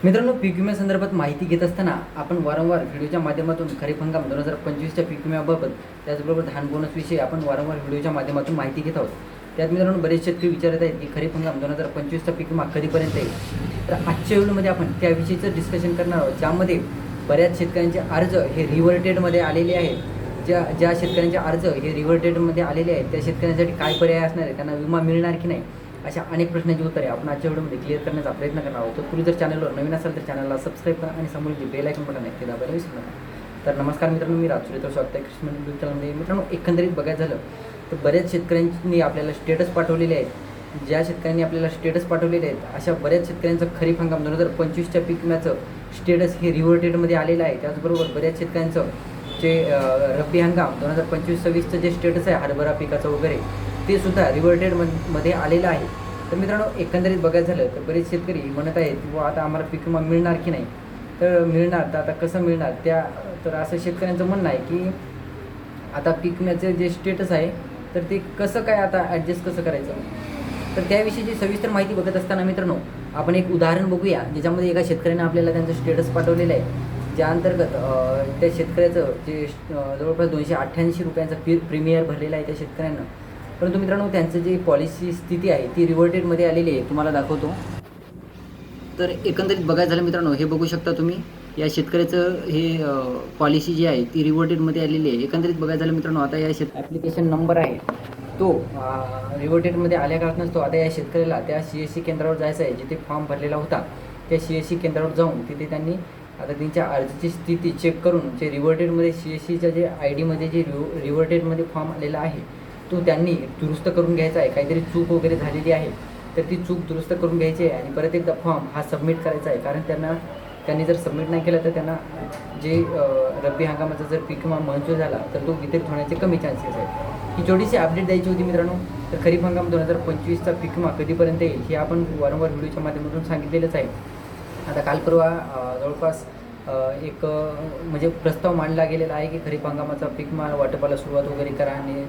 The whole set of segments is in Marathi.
मित्रांनो, पीक विम्यासंदर्भात माहिती घेत असताना आपण वारंवार व्हिडिओच्या माध्यमातून खरीप हंगाम 2025च्या पीक विम्याबाबत त्याचबरोबर धान बोनसविषयी आपण वारंवार व्हिडिओच्या माध्यमातून माहिती घेत आहोत. त्यात मित्रांनो बरेच शेतकरी विचारत आहेत की खरीप हंगाम 2025चा पीक विमा कधीपर्यंत येईल. तर आजच्या व्हिडिओमध्ये आपण त्याविषयीचं डिस्कशन करणार आहोत, ज्यामध्ये बऱ्याच शेतकऱ्यांचे अर्ज हे रिव्हर्टेडमध्ये आलेले आहेत. ज्या शेतकऱ्यांचे अर्ज हे रिव्हर्टेडमध्ये आलेले आहेत त्या शेतकऱ्यांसाठी काय पर्याय असणार आहे, त्यांना विमा मिळणार की नाही, अशा अनेक प्रश्नांची उत्तरे आपण आजच्या व्हिडिओमध्ये क्लिअर करण्याचा प्रयत्न करणार आहोत. तर पूर्वी जर चॅनलवर नवीन असेल तर चॅनलला सबस्क्राईब करा आणि समोर जे बेल आयकॉन बटन आहे ते दाबायला विसरू नका. तर नमस्कार मित्रांनो, मी राजसूर्य तर स्वागत आहे कृष्ण युट्यूब चॅनलमध्ये. मित्रांनो, एकंदरीत बघायचं झालं तर बऱ्याच शेतकऱ्यांनी आपल्याला स्टेटस पाठवलेले आहेत. ज्या शेतकऱ्यांनी आपल्याला स्टेटस पाठवलेले आहेत अशा बऱ्याच शेतकऱ्यांचं खरीप हंगाम 2025च्या पीक विम्याचं स्टेटस हे रिव्हर्टेडमध्ये आलेलं आहे. त्याचबरोबर बऱ्याच शेतकऱ्यांचं जे रब्बी हंगाम 2025-26चं जे स्टेटस आहे हरभरा पिकाचं वगैरे ते सुद्धा रिव्हर्टेडमध्ये आलेलं आहे. तर मित्रांनो, एकंदरीत बघायचं झालं तर बरेच शेतकरी म्हणत आहेत की आता आम्हाला पीक विमा मिळणार की नाही. तर मिळणार, तर आता कसं मिळणार तर असं शेतकऱ्यांचं म्हणणं आहे की आता पीक विम्याचं जे स्टेटस आहे तर ते कसं काय आता ॲडजस्ट कसं करायचं. तर त्याविषयीची सविस्तर माहिती बघत असताना मित्रांनो आपण एक उदाहरण बघूया, ज्याच्यामध्ये एका शेतकऱ्याने आपल्याला त्यांचं स्टेटस पाठवलेलं आहे. ज्या अंतर्गत त्या शेतकऱ्याचं जे जवळपास 288 रुपयांचा प्रीमियर भरलेला आहे त्या शेतकऱ्यांना. परंतु मित्रांनो, त्यांचं जी पॉलिसी स्थिती आहे ती रिव्हर्टेडमध्ये आलेली आहे. तुम्हाला दाखवतो. तर एकंदरीत बघायचं झालं मित्रांनो, हे बघू शकता तुम्ही, या शेतकऱ्याचं हे पॉलिसी जी आहे ती रिव्हर्टेडमध्ये आलेली आहे. एकंदरीत बघायचं झालं मित्रांनो, आता या ॲप्लिकेशन नंबर आहे तो रिव्हर्टेडमध्ये आल्या काळात नसतो. आता या शेतकऱ्याला त्या CSC केंद्रावर जायचं आहे, जिथे फॉर्म भरलेला होता त्या CSC केंद्रावर जाऊन तिथे त्यांनी आता त्यांच्या अर्जाची स्थिती चेक करून जे रिव्हर्टेडमध्ये CSCच्या जे ID मध्ये जे रिव्हर्टेडमध्ये फॉर्म आलेला आहे तो त्यांनी दुरुस्त करून घ्यायचा आहे. काहीतरी चूक वगैरे झालेली आहे तर ती चूक दुरुस्त करून घ्यायची आहे आणि परत एकदा फॉर्म हा सबमिट करायचा आहे. कारण त्यांनी जर सबमिट नाही केलं तर त्यांना जे रब्बी हंगामाचा जर पीक विमा मंजूर झाला तर तो वितरित होण्याचे कमी चान्सेस आहेत. ही छोटीशी अपडेट द्यायची होती मित्रांनो. तर खरीप हंगाम 2025चा पीक विमा कधीपर्यंत येईल हे आपण वारंवार व्हिडिओच्या माध्यमातून सांगितलेलंच आहे. आता काल परवा जवळपास एक म्हणजे प्रस्ताव मांडला गेलेला आहे की खरीप हंगामाचा पीक विमा वाटपाला सुरुवात वगैरे करा आणि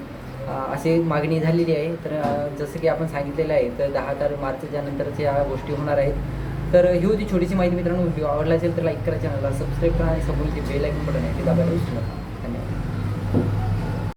अशी मागणी झालेली आहे. तर जसं की आपण सांगितलेलं आहे तर 10 मार्चच्या नंतरच या गोष्टी होणार आहेत. तर ही होती छोटीशी माहिती मित्रांनो. व्हिडिओ आवडला असेल तर लाईक करा, चॅनलला सबस्क्राईब करा आणि समोर जे बेल आयकॉन बटन आहे ते दाबायला विसरू नका.